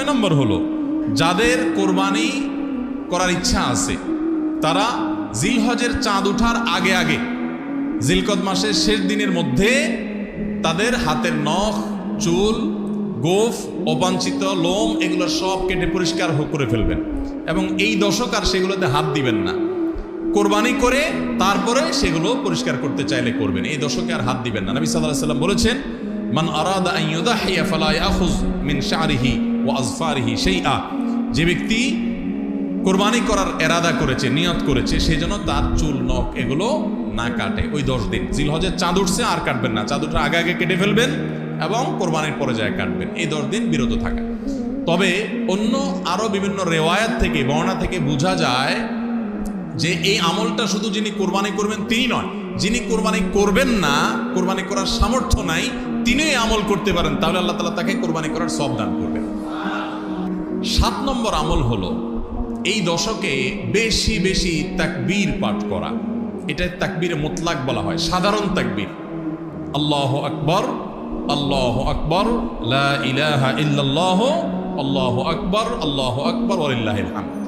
6 নম্বর হলো, যাদের কোরবানি করার ইচ্ছা আছে তারা জিলহজের চাঁদ ওঠার আগে আগে জিলকদ মাসের শেষ দিনের মধ্যে তাদের হাতের নখ, চুল, গোফ, অবাঞ্ছিত লোম এগুলো সব কেটে পরিষ্কার করে ফেলবেন এবং এই দশক আর সেগুলোতে হাত দিবেন না। কোরবানি করে তারপরে সেগুলো পরিষ্কার করতে চাইলে করবেন, এই দশকে আর হাত দিবেন না। নবী সাল্লাল্লাহু আলাইহি ওয়াসাল্লাম বলেছেন, মান আরাদা আন ইউদাহিয়া ফালা ইয়াখুয মিন শা'রিহি ওয়া আযফারিহি শাইআ, যে ব্যক্তি কোরবানি করার এরাদা করেছে, নিয়ত করেছে, সেই জন্য তার চুল, নখ এগুলো না কাটে ওই 10 দিন। জিলহজের চাঁদ উঠছে আর কাটবেন না, চাঁদ উঠার আগে আগে কেটে ফেলবেন এবং কোরবানির পরে যায় কাটবেন, এই 10 দিন বিরত থাকা। তবে অন্য আরো বিভিন্ন রেওয়ায়াত থেকে, বর্ণনা থেকে বোঝা যায় যে এই আমলটা শুধু যিনি কোরবানি করবেন তিনি নয়, যিনি কোরবানি করবেন না, কোরবানি করার সামর্থ্য নাই, তিনি এই আমল করতে পারেন, তাহলে আল্লাহ তাআলা তাকে কোরবানি করার সওয়াব দান করবেন। 7 নম্বর আমল হলো এই দশকে বেশি বেশি তাকবীর পাঠ করা। এটা তাকবীরে মুতলাক বলা হয়, সাধারণ তাকবীর। আল্লাহু আকবার, আল্লাহু আকবার, লা ইলাহা ইল্লাল্লাহ, আল্লাহু আকবার, আল্লাহু আকবার ওয়া লিল্লাহিল হামদ।